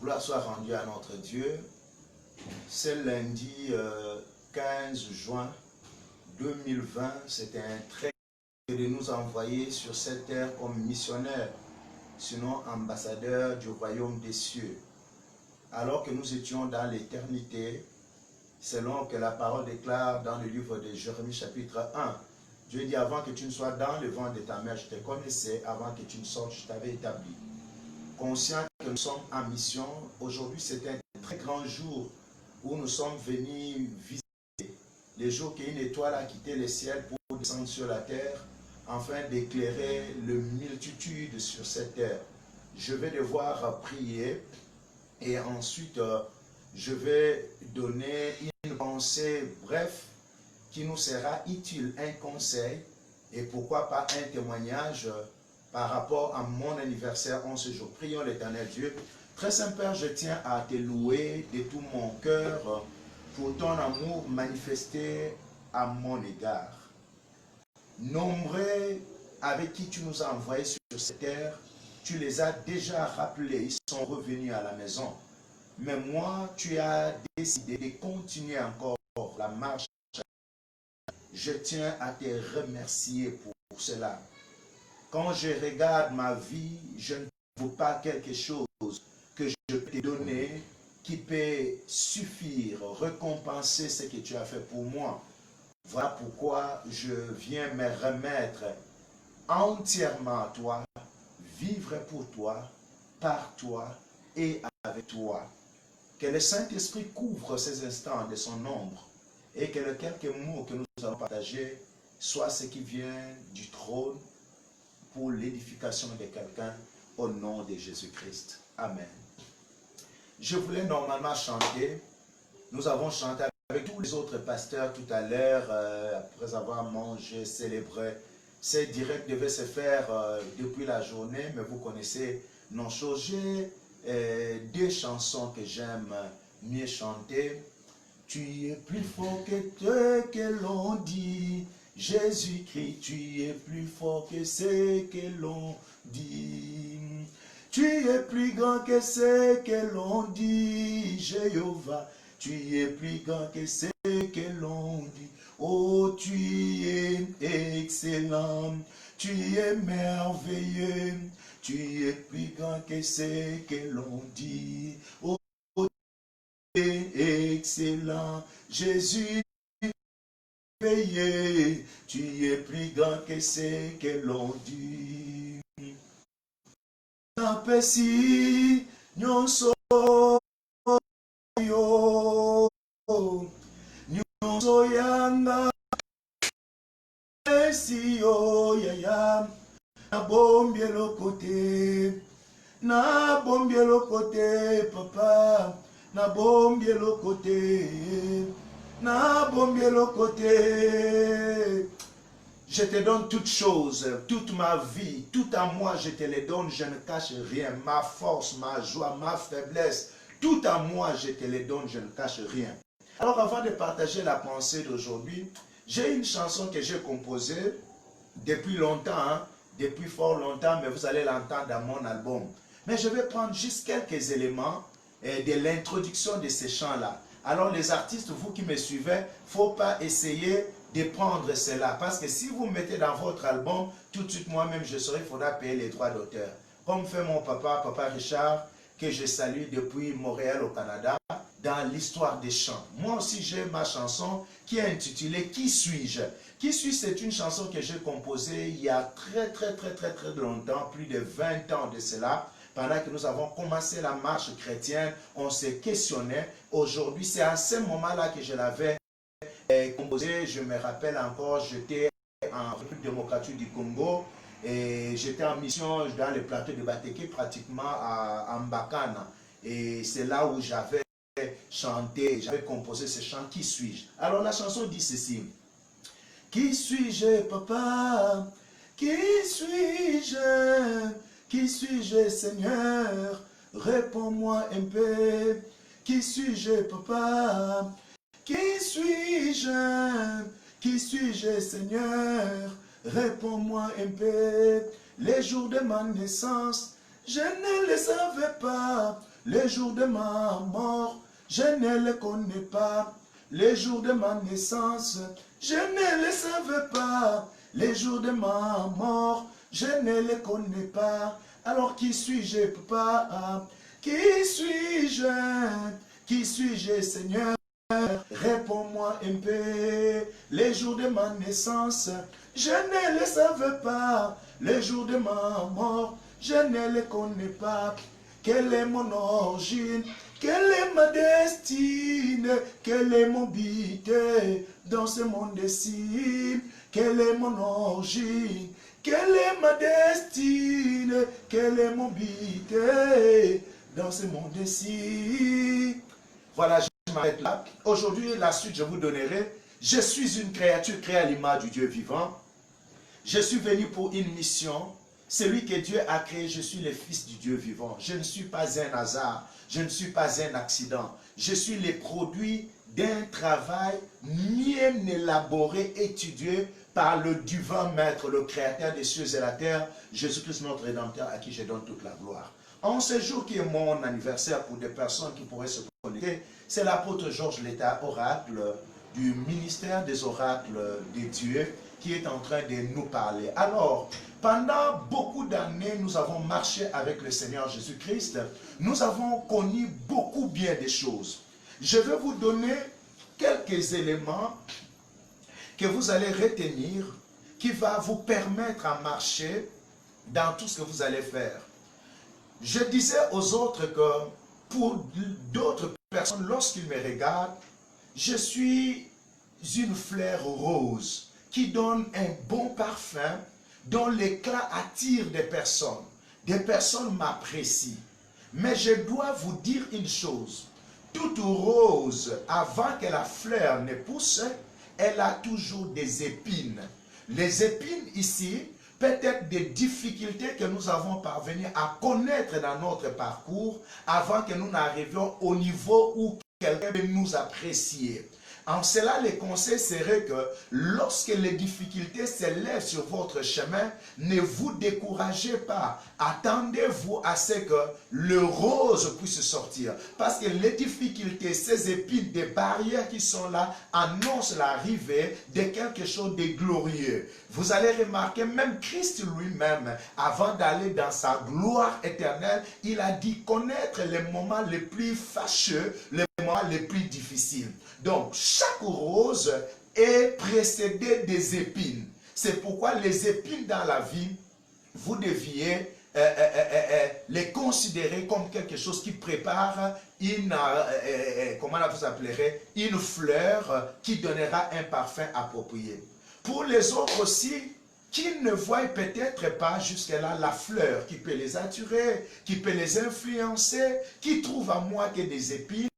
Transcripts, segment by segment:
Gloire soit rendue à notre Dieu. C'est lundi 15 juin 2020. C'était un trait de nous envoyer sur cette terre comme missionnaires, sinon ambassadeurs du royaume des cieux. Alors que nous étions dans l'éternité, selon que la parole déclare dans le livre de Jérémie chapitre 1, Dieu dit: avant que tu ne sois dans le ventre de ta mère, je te connaissais, avant que tu ne sortes, je t'avais établi. Conscient que nous sommes en mission, aujourd'hui c'est un très grand jour où nous sommes venus visiter, le jour qu'une étoile a quitté le ciel pour descendre sur la terre, afin d'éclairer le multitude sur cette terre. Je vais devoir prier et ensuite je vais donner une pensée brève qui nous sera utile, un conseil et pourquoi pas un témoignage par rapport à mon anniversaire en ce jour. Prions l'Éternel Dieu. Très Saint Père, je tiens à te louer de tout mon cœur pour ton amour manifesté à mon égard. Nombreux avec qui tu nous as envoyés sur cette terre, tu les as déjà rappelés, ils sont revenus à la maison. Mais moi, tu as décidé de continuer encore la marche. Je tiens à te remercier pour cela. Quand je regarde ma vie, je ne vois pas quelque chose que je peux te donner qui peut suffire, récompenser ce que tu as fait pour moi. Voilà pourquoi je viens me remettre entièrement à toi, vivre pour toi, par toi et avec toi. Que le Saint-Esprit couvre ces instants de son ombre et que les quelques mots que nous allons partager soient ce qui vient du trône pour l'édification de quelqu'un au nom de Jésus-Christ. Amen. Je voulais normalement chanter. Nous avons chanté avec tous les autres pasteurs tout à l'heure, après avoir mangé, célébré. Ces directs devaient se faire depuis la journée, mais vous connaissez nos choses. J'ai deux chansons que j'aime mieux chanter. Tu es plus fort que ce que l'on dit. Jésus-Christ, tu es plus fort que ce que l'on dit. Tu es plus grand que ce que l'on dit, Jéhovah. Tu es plus grand que ce que l'on dit. Oh, tu es excellent. Tu es merveilleux. Tu es plus grand que ce que l'on dit. Oh, tu es excellent. Jésus, payé, tu es plus grand que ce que l'on dit. Napesi nyonso yo, nyonso yanga esi yo yaya, nabombie le côté papa, nabombie le côté. Je te donne toutes choses, toute ma vie, tout à moi, je te les donne, je ne cache rien. Ma force, ma joie, ma faiblesse, tout à moi, je te les donne, je ne cache rien. Alors avant de partager la pensée d'aujourd'hui, j'ai une chanson que j'ai composée depuis longtemps, hein, depuis fort longtemps, mais vous allez l'entendre dans mon album. Mais je vais prendre juste quelques éléments de l'introduction de ces chants-là. Alors les artistes, vous qui me suivez, il ne faut pas essayer de prendre cela. Parce que si vous mettez dans votre album, tout de suite moi-même je saurai, il faudra payer les droits d'auteur. Comme fait mon papa Richard, que je salue depuis Montréal au Canada, dans l'histoire des chants. Moi aussi j'ai ma chanson qui est intitulée « Qui suis-je » ? Qui suis-je, c'est une chanson que j'ai composée il y a très longtemps, plus de 20 ans de cela. Pendant que nous avons commencé la marche chrétienne, on s'est questionné. Aujourd'hui, c'est à ce moment-là que je l'avais composé. Je me rappelle encore, j'étais en République démocratique du Congo et j'étais en mission dans le plateau de Batéké, pratiquement à Mbakana. Et c'est là où j'avais chanté, j'avais composé ce chant « Qui suis-je » ? Alors la chanson dit ceci. Qui suis-je, papa? Qui suis-je? Qui suis-je, Seigneur? Réponds-moi un peu. Qui suis-je, papa? Qui suis-je? Qui suis-je, Seigneur? Réponds-moi un peu. Les jours de ma naissance, je ne le savais pas. Les jours de ma mort, je ne les connais pas. Les jours de ma naissance, je ne les savais pas. Les jours de ma mort, je ne les connais pas. Alors qui suis-je, papa? Qui suis-je? Qui suis-je, Seigneur? Réponds-moi un peu. Les jours de ma naissance, je ne les savais pas. Les jours de ma mort, je ne les connais pas. Quelle est mon origine? Quelle est ma destinée? Quelle est mon but dans ce monde-ci? Quelle est mon origine? Quelle est ma destinée? Quel est mon but dans ce monde-ci? Voilà, je m'arrête là. Aujourd'hui, la suite, je vous donnerai. Je suis une créature créée à l'image du Dieu vivant. Je suis venu pour une mission. Celui que Dieu a créé, je suis le fils du Dieu vivant. Je ne suis pas un hasard. Je ne suis pas un accident. Je suis le produit d'un travail bien élaboré, étudié par le divin maître, le créateur des cieux et la terre, Jésus-Christ notre Rédempteur, à qui je donne toute la gloire. En ce jour qui est mon anniversaire, pour des personnes qui pourraient se connecter, c'est l'apôtre Georges Letta, oracle du ministère des oracles de Dieu, qui est en train de nous parler. Alors, pendant beaucoup d'années, nous avons marché avec le Seigneur Jésus-Christ. Nous avons connu beaucoup bien des choses. Je vais vous donner quelques éléments que vous allez retenir, qui va vous permettre à marcher dans tout ce que vous allez faire. Je disais aux autres que pour d'autres personnes, lorsqu'ils me regardent, je suis une fleur rose qui donne un bon parfum, dont l'éclat attire des personnes. Des personnes m'apprécient. Mais je dois vous dire une chose. Toute rose, avant que la fleur ne pousse, elle a toujours des épines. Les épines ici, peut-être des difficultés que nous avons parvenu à connaître dans notre parcours avant que nous n'arrivions au niveau où quelqu'un peut nous apprécier. En cela, le conseil serait que lorsque les difficultés s'élèvent sur votre chemin, ne vous découragez pas. Attendez-vous à ce que le rose puisse sortir. Parce que les difficultés, ces épines, des barrières qui sont là, annoncent l'arrivée de quelque chose de glorieux. Vous allez remarquer, même Christ lui-même, avant d'aller dans sa gloire éternelle, il a dit connaître les moments les plus fâcheux, les moments les plus difficiles. Donc, chaque rose est précédée des épines. C'est pourquoi les épines dans la vie, vous deviez les considérer comme quelque chose qui prépare une, comment vous appellerez, une fleur qui donnera un parfum approprié. Pour les autres aussi, qui ne voient peut-être pas jusque-là la fleur qui peut les attirer, qui peut les influencer, qui trouvent à moi que des épines,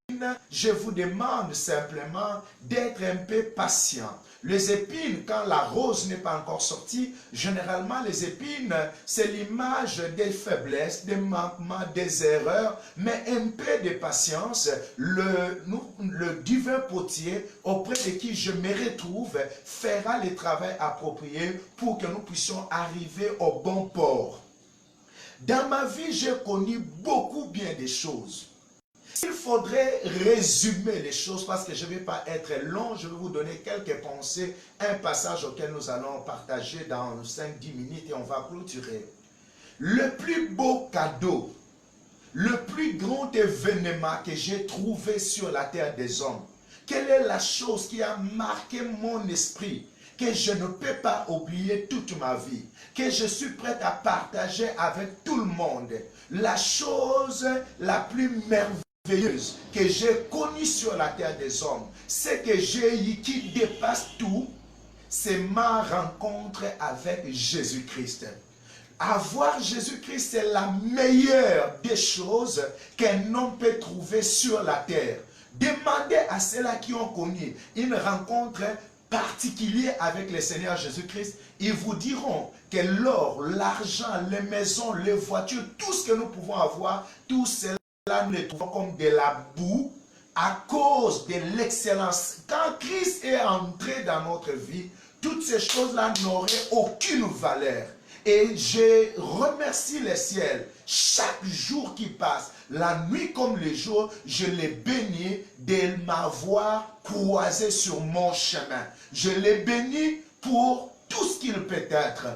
je vous demande simplement d'être un peu patient. Les épines, quand la rose n'est pas encore sortie, généralement les épines, c'est l'image des faiblesses, des manquements, des erreurs, mais un peu de patience, le divin potier auprès de qui je me retrouve fera le travail approprié pour que nous puissions arriver au bon port. Dans ma vie, j'ai connu beaucoup bien des choses. Il faudrait résumer les choses parce que je ne vais pas être long, je vais vous donner quelques pensées, un passage auquel nous allons partager dans 5-10 minutes et on va clôturer. Le plus beau cadeau, le plus grand événement que j'ai trouvé sur la terre des hommes, quelle est la chose qui a marqué mon esprit, que je ne peux pas oublier toute ma vie, que je suis prêt à partager avec tout le monde, la chose la plus merveilleuse que j'ai connue sur la terre des hommes, ce que j'ai eu qui dépasse tout, c'est ma rencontre avec Jésus-Christ. Avoir Jésus-Christ, c'est la meilleure des choses qu'un homme peut trouver sur la terre. Demandez à ceux-là qui ont connu une rencontre particulière avec le Seigneur Jésus-Christ, ils vous diront que l'or, l'argent, les maisons, les voitures, tout ce que nous pouvons avoir, tout cela, nous les trouvons comme de la boue à cause de l'excellence. Quand Christ est entré dans notre vie, toutes ces choses-là n'auraient aucune valeur. Et je remercie les ciels. Chaque jour qui passe, la nuit comme le jour, je les bénis de m'avoir croisé sur mon chemin. Je les bénis pour tout ce qu'il peut être.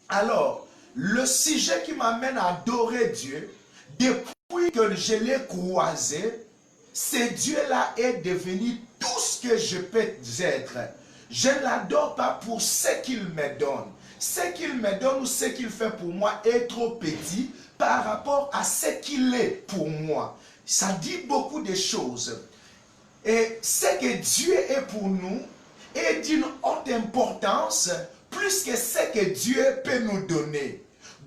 Alors, le sujet qui m'amène à adorer Dieu, depuis que je l'ai croisé, ce Dieu-là est devenu tout ce que je peux être. Je ne l'adore pas pour ce qu'il me donne. Ce qu'il me donne ou ce qu'il fait pour moi est trop petit par rapport à ce qu'il est pour moi. Ça dit beaucoup de choses. Et ce que Dieu est pour nous est d'une haute importance plus que ce que Dieu peut nous donner.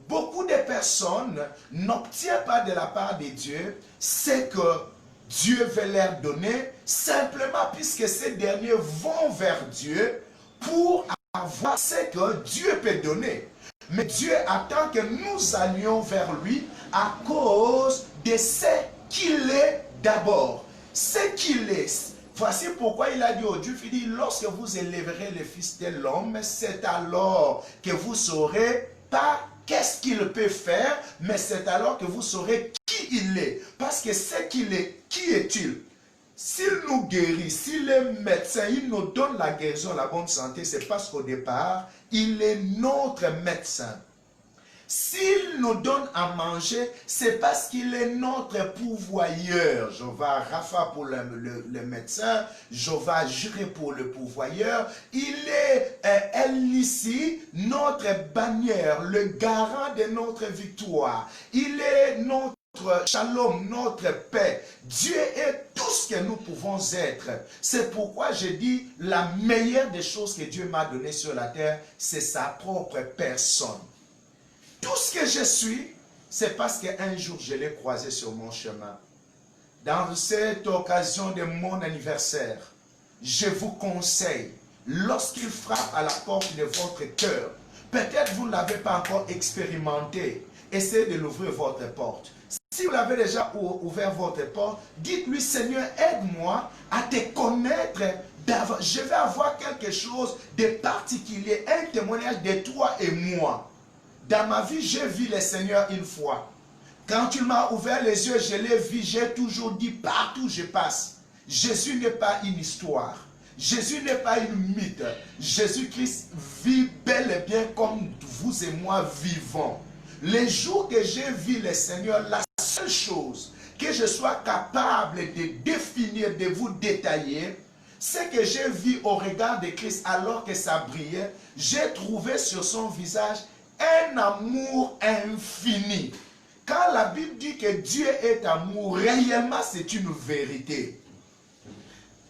Beaucoup de personnes n'obtiennent pas de la part de Dieu ce que Dieu veut leur donner, simplement puisque ces derniers vont vers Dieu pour avoir ce que Dieu peut donner. Mais Dieu attend que nous allions vers lui à cause de ce qu'il est d'abord. Ce qu'il est. Voici pourquoi il a dit au Dieu, il dit, lorsque vous élèverez le Fils de l'homme, c'est alors que vous saurez pas qu'est-ce qu'il peut faire, mais c'est alors que vous saurez qui il est. Parce que ce qu'il est, qui est-il? S'il nous guérit, s'il est médecin, il nous donne la guérison, la bonne santé, c'est parce qu'au départ, il est notre médecin. S'il nous donne à manger, c'est parce qu'il est notre pourvoyeur. Jéhovah Rapha pour le médecin, Jéhovah Jireh pour le pourvoyeur. Il est ici notre bannière, le garant de notre victoire. Il est notre shalom, notre paix. Dieu est tout ce que nous pouvons être. C'est pourquoi je dis la meilleure des choses que Dieu m'a donné sur la terre, c'est sa propre personne. Tout ce que je suis, c'est parce qu'un jour je l'ai croisé sur mon chemin. Dans cette occasion de mon anniversaire, je vous conseille, lorsqu'il frappe à la porte de votre cœur, peut-être vous ne l'avez pas encore expérimenté, essayez de l'ouvrir votre porte. Si vous l'avez déjà ouvert votre porte, dites-lui, Seigneur, aide-moi à te connaître davantage. Je vais avoir quelque chose de particulier, un témoignage de toi et moi. Dans ma vie, j'ai vu le Seigneur une fois. Quand il m'a ouvert les yeux, je l'ai vu, j'ai toujours dit, partout où je passe, Jésus n'est pas une histoire. Jésus n'est pas une mythe. Jésus-Christ vit bel et bien comme vous et moi vivons. Les jours que j'ai vu le Seigneur, la seule chose que je sois capable de définir, de vous détailler, c'est que j'ai vu au regard de Christ alors que ça brillait, j'ai trouvé sur son visage un amour infini. Quand la Bible dit que Dieu est amour, réellement c'est une vérité.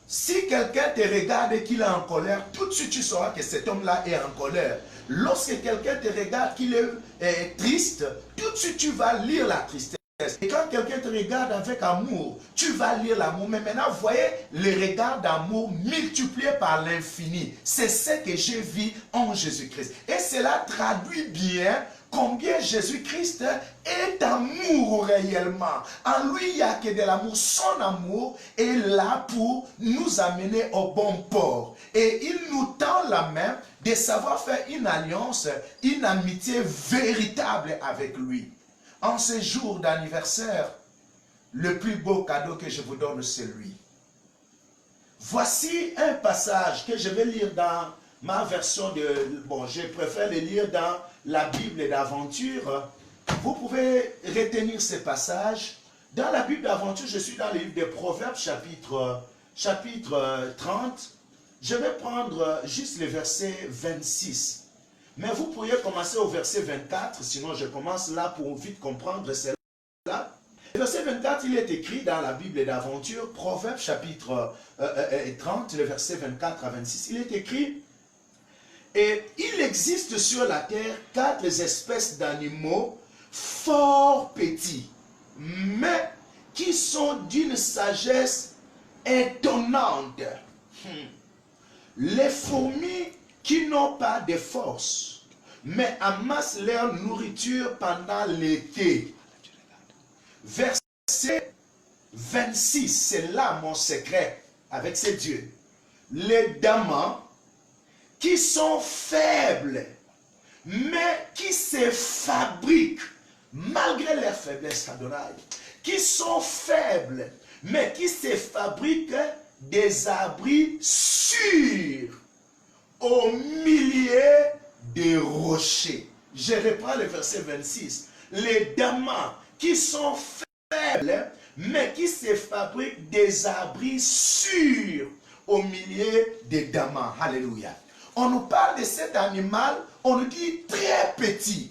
Si quelqu'un te regarde et qu'il est en colère, tout de suite tu sauras que cet homme-là est en colère. Lorsque quelqu'un te regarde qu'il est triste, tout de suite tu vas lire la tristesse. Et quand quelqu'un te regarde avec amour, tu vas lire l'amour. Mais maintenant, vous voyez les regards d'amour multipliés par l'infini. C'est ce que j'ai vu en Jésus-Christ. Et cela traduit bien combien Jésus-Christ est amour réellement. En lui, il n'y a que de l'amour. Son amour est là pour nous amener au bon port. Et il nous tend la main de savoir faire une alliance, une amitié véritable avec lui. En ce jour d'anniversaire, le plus beau cadeau que je vous donne, c'est lui. Voici un passage que je vais lire dans ma version de... Bon, je préfère le lire dans la Bible d'aventure. Vous pouvez retenir ce passage. Dans la Bible d'aventure, je suis dans le livre des Proverbes, chapitre 30. Je vais prendre juste le verset 26. Mais vous pourriez commencer au verset 24, sinon je commence là pour vite comprendre cela. Le verset 24, il est écrit dans la Bible d'aventure, Proverbes chapitre 30, le verset 24 à 26. Il est écrit, et il existe sur la terre 4 espèces d'animaux fort petits, mais qui sont d'une sagesse étonnante. Les fourmis qui n'ont pas de force, mais amassent leur nourriture pendant l'été. Verset 26, c'est là mon secret avec ces dieux. Les damans qui sont faibles, mais qui se fabriquent, malgré leur faiblesse, Adonai, qui sont faibles, mais qui se fabriquent des abris sûrs au milieu des rochers. Je reprends le verset 26. Les damans qui sont faibles, mais qui se fabriquent des abris sûrs au milieu des damans. Alléluia. On nous parle de cet animal, on nous dit très petit.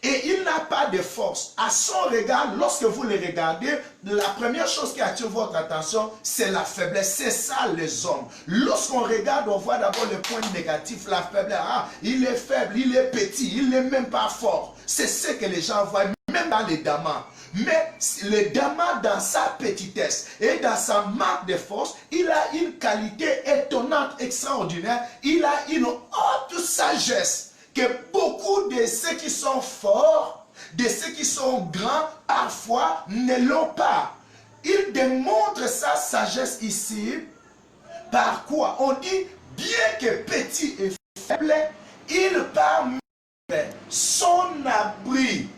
Et il n'a pas de force. À son regard, lorsque vous le regardez, la première chose qui attire votre attention, c'est la faiblesse. C'est ça les hommes. Lorsqu'on regarde, on voit d'abord le point négatif, la faiblesse. Ah, il est faible, il est petit, il n'est même pas fort. C'est ce que les gens voient, même dans les damans. Mais le daman, dans sa petitesse et dans sa marque de force, il a une qualité étonnante, extraordinaire. Il a une haute sagesse que beaucoup de ceux qui sont forts, de ceux qui sont grands, parfois ne l'ont pas. Il démontre sa sagesse ici. Par quoi? On dit, bien que petit et faible, il permet son abri,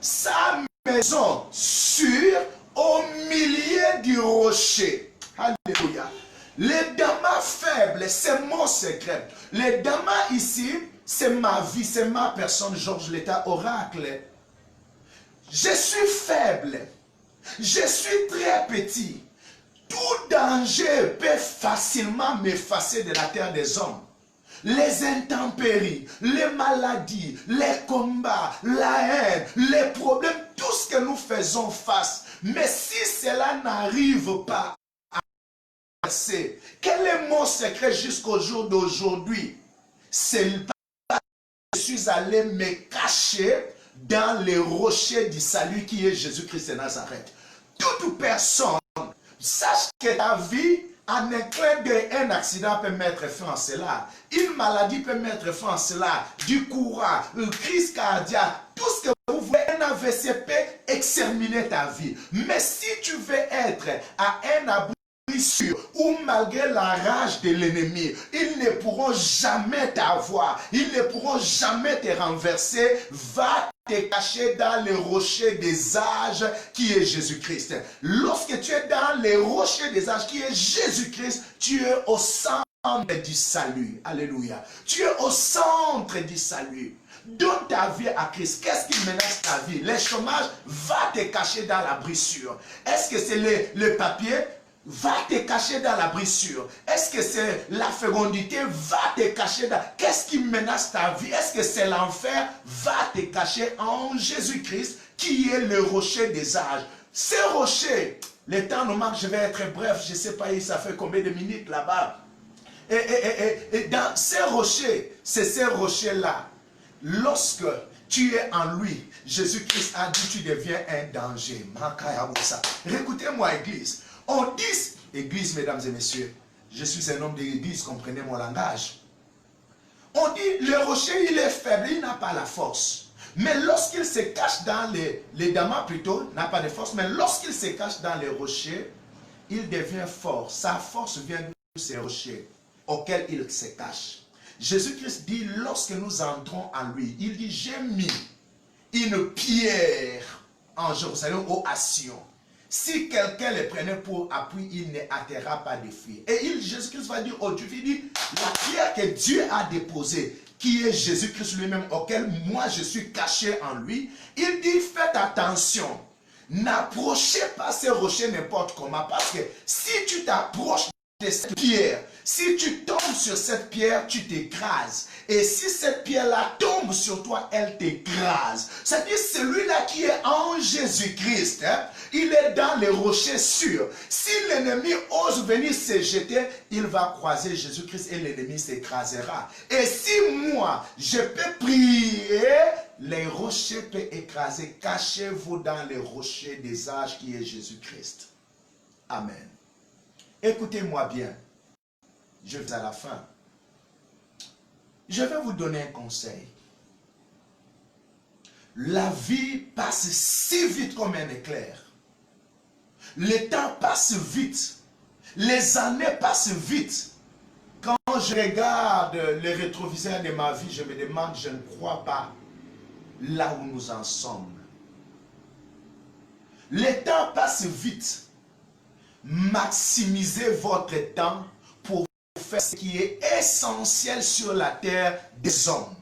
sa maison sûre au milieu du rocher. Alléluia. Les damas faibles, c'est mon secret. Les damas ici, c'est ma vie, c'est ma personne, Georges Letta, oracle. Je suis faible. Je suis très petit. Tout danger peut facilement m'effacer de la terre des hommes. Les intempéries, les maladies, les combats, la haine, les problèmes, tout ce que nous faisons face. Mais si cela n'arrive pas à passer, quel est mon secret jusqu'au jour d'aujourd'hui? C'est parce que je suis allé me cacher dans les rochers du salut qui est Jésus-Christ de Nazareth. Toute personne, sache que ta vie, en un clin d'œil, un accident peut mettre fin à cela. Une maladie peut mettre fin à cela. Du courant, une crise cardiaque, tout ce que vous voulez, un AVC peut exterminer ta vie. Mais si tu veux être à un abri sûr, ou malgré la rage de l'ennemi, ils ne pourront jamais t'avoir, ils ne pourront jamais te renverser, va te cacher dans les rochers des âges qui est Jésus-Christ. Lorsque tu es dans les rochers des âges qui est Jésus-Christ, tu es au centre du salut. Alléluia. Tu es au centre du salut. Donne ta vie à Christ. Qu'est-ce qui menace ta vie? Le chômage, va te cacher dans la brissure. Est-ce que c'est le papier? Va te cacher dans la brissure. Est-ce que c'est la fécondité? Va te cacher dans... Qu'est-ce qui menace ta vie? Est-ce que c'est l'enfer? Va te cacher en Jésus-Christ qui est le rocher des âges. Ces rochers, le temps nous manque, je vais être bref, je ne sais pas, ça fait combien de minutes là-bas. Et dans ces rochers, c'est ces rochers-là, lorsque tu es en lui, Jésus-Christ a dit, tu deviens un danger. Écoutez-moi, Église. On dit, Église, mesdames et messieurs, je suis un homme de l'Église, comprenez mon langage. On dit, le rocher, il est faible, il n'a pas la force. Mais lorsqu'il se cache dans les damas plutôt, n'a pas de force, mais lorsqu'il se cache dans les rochers, il devient fort. Sa force vient de ces rochers auxquels il se cache. Jésus-Christ dit, lorsque nous entrons en lui, il dit, j'ai mis une pierre en Jérusalem au Sion. Si quelqu'un le prenait pour appui, il ne hâtera pas de fuir. Et Jésus-Christ va dire au Dieu, il dit, la pierre que Dieu a déposée, qui est Jésus-Christ lui-même, auquel moi je suis caché en lui, il dit, faites attention, n'approchez pas ces rochers n'importe comment, parce que si tu t'approches de cette pierre, si tu tombes sur cette pierre, tu t'écrases. Et si cette pierre-là tombe sur toi, elle t'écrase. C'est-à-dire celui-là qui est en Jésus-Christ, hein, il est dans les rochers sûrs. Si l'ennemi ose venir se jeter, il va croiser Jésus-Christ et l'ennemi s'écrasera. Et si moi, je peux prier, les rochers peuvent écraser. Cachez-vous dans les rochers des âges qui est Jésus-Christ. Amen. Écoutez-moi bien. Je vais à la fin. Je vais vous donner un conseil. La vie passe si vite comme un éclair. Le temps passe vite. Les années passent vite. Quand je regarde les rétroviseurs de ma vie, je me demande, je ne crois pas là où nous en sommes. Le temps passe vite. Maximisez votre temps pour faire ce qui est essentiel sur la terre des hommes.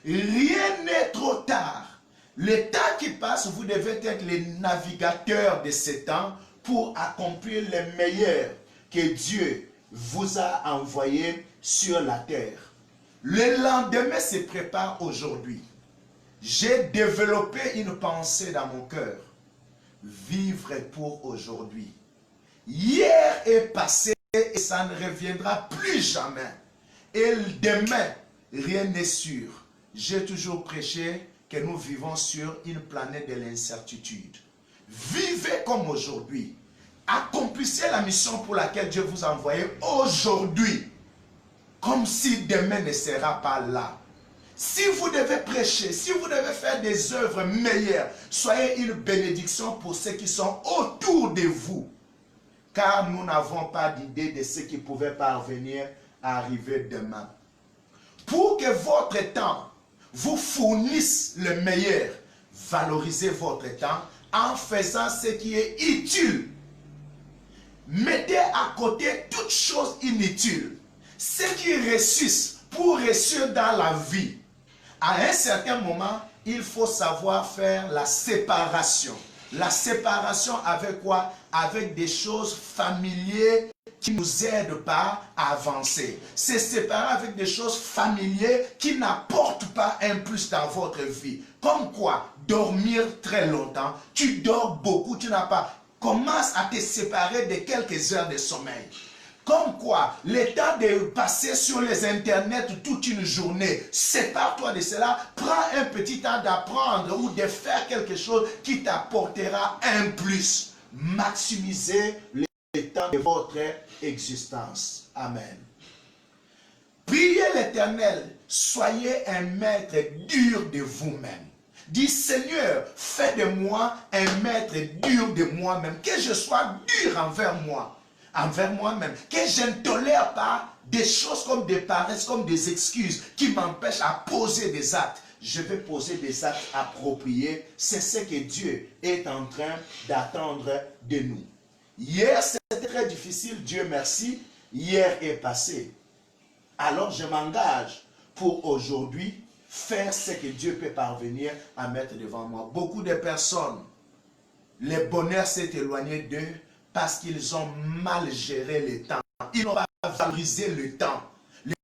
Rien n'est trop tard. Le temps qui passe, vous devez être les navigateurs de ce temps pour accomplir le meilleur que Dieu vous a envoyé sur la terre. Le lendemain se prépare aujourd'hui. J'ai développé une pensée dans mon cœur. Vivre pour aujourd'hui. Hier est passé et ça ne reviendra plus jamais. Et demain, rien n'est sûr. J'ai toujours prêché que nous vivons sur une planète de l'incertitude. Vivez comme aujourd'hui. Accomplissez la mission pour laquelle Dieu vous a envoyé aujourd'hui. Comme si demain ne sera pas là. Si vous devez prêcher, si vous devez faire des œuvres meilleures, soyez une bénédiction pour ceux qui sont autour de vous. Car nous n'avons pas d'idée de ce qui pouvait parvenir à arriver demain. Pour que votre temps vous fournisse le meilleur, valorisez votre temps en faisant ce qui est utile. Mettez à côté toute chose inutile. Ce qui ressuscite pour réussir dans la vie. À un certain moment, il faut savoir faire la séparation. La séparation avec quoi? Avec des choses familières qui ne nous aident pas à avancer. C'est séparer avec des choses familières qui n'apportent pas un plus dans votre vie. Comme quoi? Dormir très longtemps. Tu dors beaucoup, tu n'as pas. Commence à te séparer de quelques heures de sommeil. Comme quoi, le temps de passer sur les internets toute une journée, sépare-toi de cela, prends un petit temps d'apprendre ou de faire quelque chose qui t'apportera un plus. Maximisez le temps de votre existence. Amen. Priez l'Éternel, soyez un maître dur de vous-même. Dis Seigneur, fais de moi un maître dur de moi-même, que je sois dur envers moi-même, que je ne tolère pas des choses comme des paresses, comme des excuses qui m'empêchent à poser des actes. Je vais poser des actes appropriés. C'est ce que Dieu est en train d'attendre de nous. Hier, c'était très difficile, Dieu merci. Hier est passé. Alors, je m'engage pour aujourd'hui faire ce que Dieu peut parvenir à mettre devant moi. Beaucoup de personnes, le bonheur s'est éloigné d'eux parce qu'ils ont mal géré le temps. Ils n'ont pas valorisé le temps.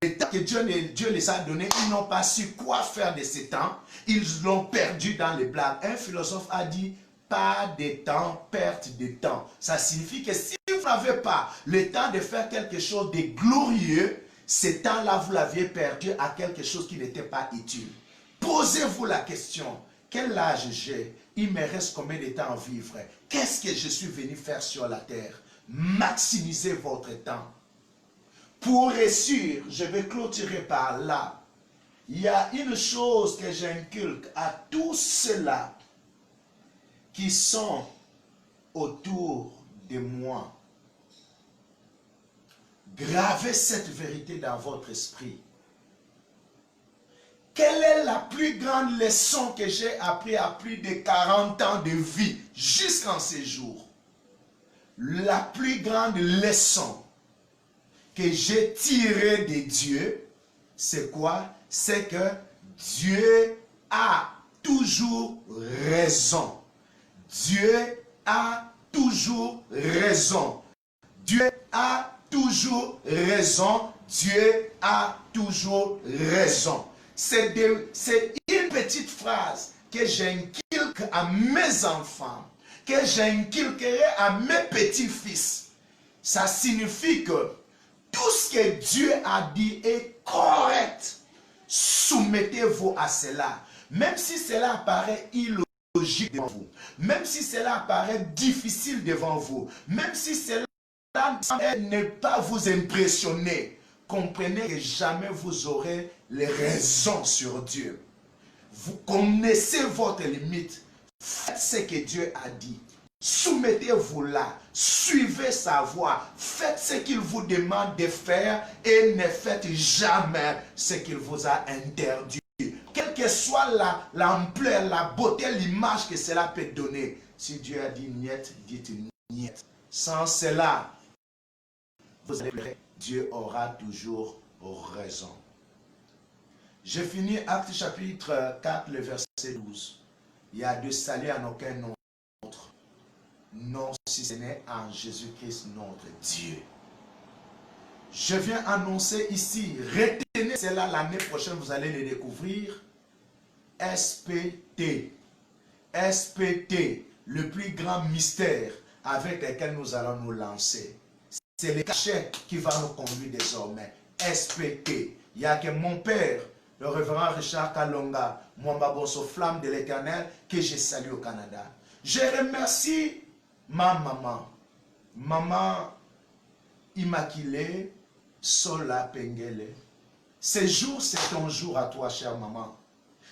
Le temps que Dieu les a donné, ils n'ont pas su quoi faire de ce temps. Ils l'ont perdu dans les blagues. Un philosophe a dit, pas de temps, perte de temps. Ça signifie que si vous n'avez pas le temps de faire quelque chose de glorieux, ce temps-là, vous l'aviez perdu à quelque chose qui n'était pas utile. Posez-vous la question, quel âge j'ai? Il me reste combien de temps à vivre? Qu'est-ce que je suis venu faire sur la terre? Maximisez votre temps. Pour réussir, je vais clôturer par là. Il y a une chose que j'inculque à tous ceux-là qui sont autour de moi. Gravez cette vérité dans votre esprit. Quelle est la plus grande leçon que j'ai appris à plus de 40 ans de vie jusqu'en ces jours? La plus grande leçon que j'ai tirée de Dieu, c'est quoi? C'est que Dieu a toujours raison. Dieu a toujours raison. Dieu a toujours raison. Dieu a toujours raison. C'est une petite phrase que j'inculque à mes enfants, que j'inculquerai à mes petits-fils. Ça signifie que tout ce que Dieu a dit est correct. Soumettez-vous à cela. Même si cela apparaît illogique devant vous, même si cela apparaît difficile devant vous, même si cela ne pas vous impressionner, comprenez que jamais vous aurez les raisons sur Dieu. Vous connaissez votre limite. Faites ce que Dieu a dit. Soumettez-vous là, suivez sa voie, faites ce qu'il vous demande de faire et ne faites jamais ce qu'il vous a interdit. Quelle que soit l'ampleur, la beauté, l'image que cela peut donner. Si Dieu a dit niet, dites niet. Sans cela, vous allez, Dieu aura toujours raison. J'ai fini Actes chapitre 4, le verset 12. Il y a de salut en aucun autre. Non, si ce n'est en Jésus-Christ notre Dieu. Je viens annoncer ici, retenez cela l'année prochaine, vous allez le découvrir. SPT. SPT, le plus grand mystère avec lequel nous allons nous lancer. C'est le cachet qui va nous conduire désormais. SPT. Il n'y a que mon père, le révérend Richard Kalonga, Mwamba Bonso, flamme de l'Éternel, que je salue au Canada. Je remercie ma maman, maman immaculée, Sola Pengele. Ce jour, c'est ton jour à toi, chère maman.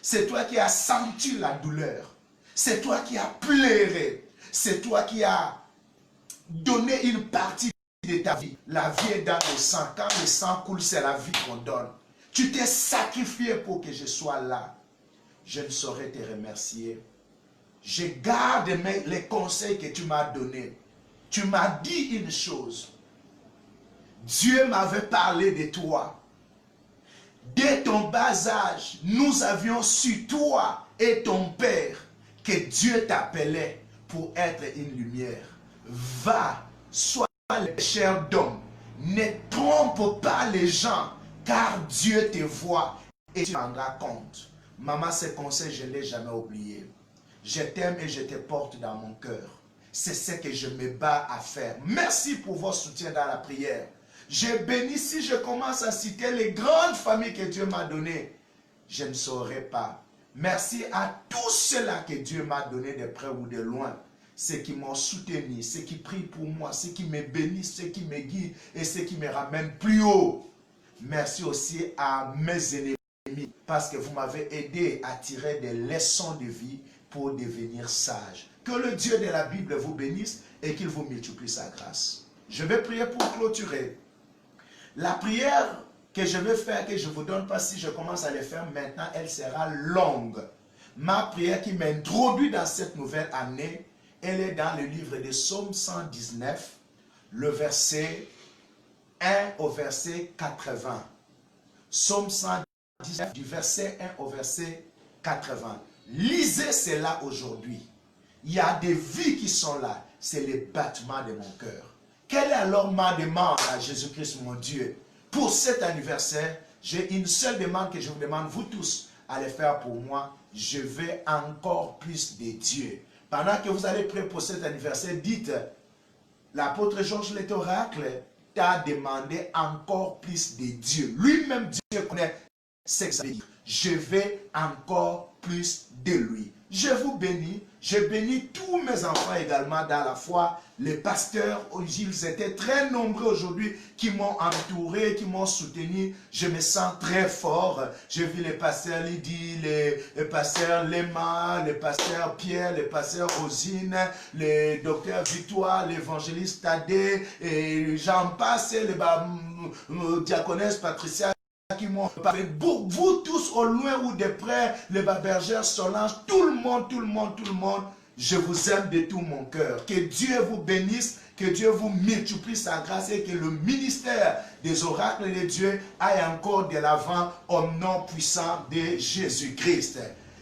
C'est toi qui as senti la douleur. C'est toi qui as pleuré. C'est toi qui as donné une partie de ta vie. La vie est dans le sang. Quand le sang coule, c'est la vie qu'on donne. Tu t'es sacrifié pour que je sois là. Je ne saurais te remercier. Je garde les conseils que tu m'as donnés. Tu m'as dit une chose. Dieu m'avait parlé de toi. Dès ton bas âge, nous avions su, toi et ton père, que Dieu t'appelait pour être une lumière. Va, sois le cher d'homme. Ne trompe pas les gens, car Dieu te voit et tu rendras compte. Maman, ces conseils, je ne l'ai jamais oublié. Je t'aime et je te porte dans mon cœur. C'est ce que je me bats à faire. Merci pour votre soutien dans la prière. Je bénis, si je commence à citer les grandes familles que Dieu m'a données, je ne saurais pas. Merci à tous ceux-là que Dieu m'a donné de près ou de loin. Ceux qui m'ont soutenu, ceux qui prient pour moi, ceux qui me bénissent, ceux qui me guident et ceux qui me ramènent plus haut. Merci aussi à mes ennemis parce que vous m'avez aidé à tirer des leçons de vie pour devenir sage. Que le Dieu de la Bible vous bénisse et qu'il vous multiplie sa grâce. Je vais prier pour clôturer. La prière que je vais faire, que je ne vous donne pas si je commence à les faire maintenant, elle sera longue. Ma prière qui m'introduit dans cette nouvelle année, elle est dans le livre de Psaume 119, le verset 1 au verset 80. Psaume 119, du verset 1 au verset 80. Lisez cela aujourd'hui. Il y a des vies qui sont là. C'est le battement de mon cœur. Quelle est alors ma demande à Jésus-Christ, mon Dieu? Pour cet anniversaire, j'ai une seule demande que je vous demande, vous tous, à le faire pour moi. Je veux encore plus de Dieu. Pendant que vous allez prier pour cet anniversaire, dites, l'apôtre Georges Lett Oracle t'a demandé encore plus de Dieu. Lui-même, Dieu connaît ce que ça veut dire. Je veux encore plus de lui. Je vous bénis. Je bénis tous mes enfants également dans la foi. Les pasteurs, ils étaient très nombreux aujourd'hui qui m'ont entouré, qui m'ont soutenu. Je me sens très fort. J'ai vu les pasteurs Lydie, les pasteurs Léma, les pasteurs Pierre, les pasteurs Rosine, les docteurs Victoire, l'évangéliste Tadé, et j'en passe, les diaconesse Patricia, qui m'ont parlé. Vous tous, au loin ou de près, les bergères Solange, tout le monde, je vous aime de tout mon cœur. Que Dieu vous bénisse, que Dieu vous multiplie sa grâce et que le ministère des oracles de Dieu aille encore de l'avant au nom puissant de Jésus-Christ.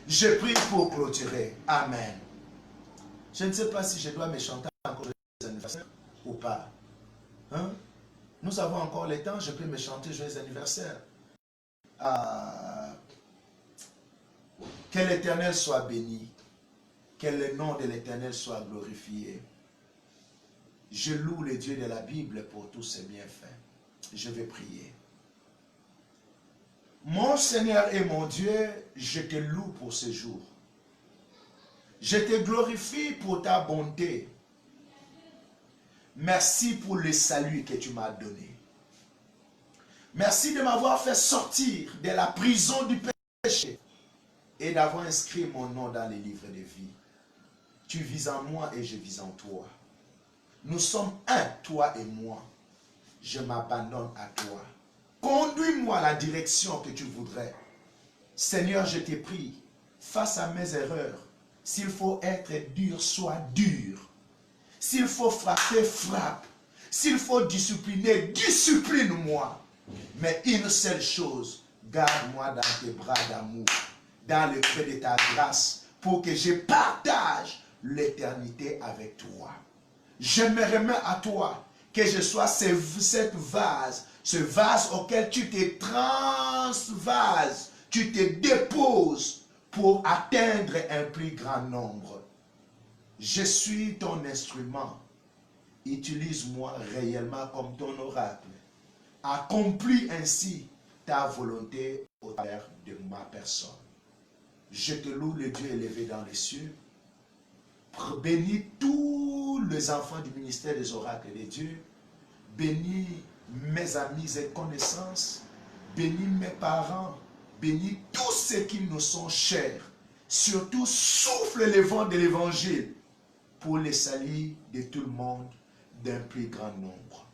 Je prie pour clôturer. Amen. Je ne sais pas si je dois me chanter encore les anniversaires ou pas. Hein? Nous avons encore le temps, je peux me chanter joyeux anniversaire. Que l'Éternel soit béni, que le nom de l'Éternel soit glorifié. Je loue le Dieu de la Bible pour tous ses bienfaits. Je vais prier. Mon Seigneur et mon Dieu, je te loue pour ce jour. Je te glorifie pour ta bonté. Merci pour le salut que tu m'as donné. Merci de m'avoir fait sortir de la prison du péché et d'avoir inscrit mon nom dans les livres de vie. Tu vis en moi et je vis en toi. Nous sommes un, toi et moi. Je m'abandonne à toi. Conduis-moi à la direction que tu voudrais. Seigneur, je t'ai prie, face à mes erreurs, s'il faut être dur, sois dur. S'il faut frapper, frappe. S'il faut discipliner, discipline-moi. Mais une seule chose, garde-moi dans tes bras d'amour, dans le creux de ta grâce, pour que je partage l'éternité avec toi. Je me remets à toi, que je sois cette vase, ce vase auquel tu te transvases, tu te déposes pour atteindre un plus grand nombre. Je suis ton instrument. Utilise-moi réellement comme ton oracle. Accomplis ainsi ta volonté au travers de ma personne. Je te loue, le Dieu élevé dans les cieux. Bénis tous les enfants du ministère des oracles de Dieu. Bénis mes amis et connaissances. Bénis mes parents. Bénis tous ceux qui nous sont chers. Surtout, souffle le vent de l'évangile pour le salut de tout le monde d'un plus grand nombre.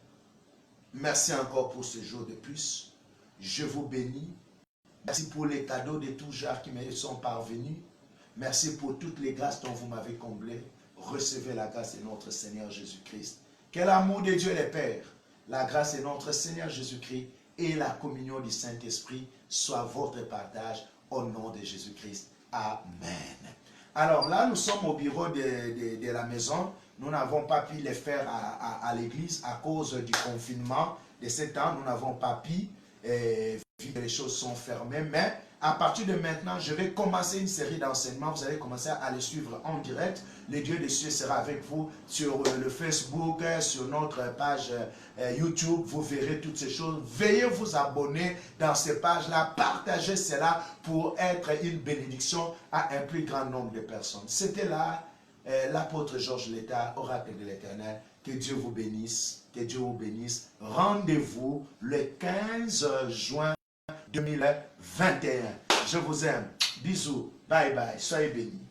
Merci encore pour ce jour de plus. Je vous bénis. Merci pour les cadeaux de tout genre qui me sont parvenus. Merci pour toutes les grâces dont vous m'avez comblées. Recevez la grâce de notre Seigneur Jésus-Christ. Que l'amour de Dieu le Père, la grâce de notre Seigneur Jésus-Christ et la communion du Saint-Esprit soient votre partage au nom de Jésus-Christ. Amen. Alors là, nous sommes au bureau de la maison. Nous n'avons pas pu les faire à l'église à cause du confinement de ce temps. Nous n'avons pas pu, vu que les choses sont fermées. Mais à partir de maintenant, je vais commencer une série d'enseignements. Vous allez commencer à les suivre en direct. Le Dieu des cieux sera avec vous sur le Facebook, sur notre page YouTube. Vous verrez toutes ces choses. Veuillez vous abonner dans ces pages-là. Partagez cela pour être une bénédiction à un plus grand nombre de personnes. C'était là l'apôtre Georges Letta, oracle de l'Éternel. Que Dieu vous bénisse. Que Dieu vous bénisse. Rendez-vous le 15 juin 2021. Je vous aime. Bisous. Bye bye. Soyez bénis.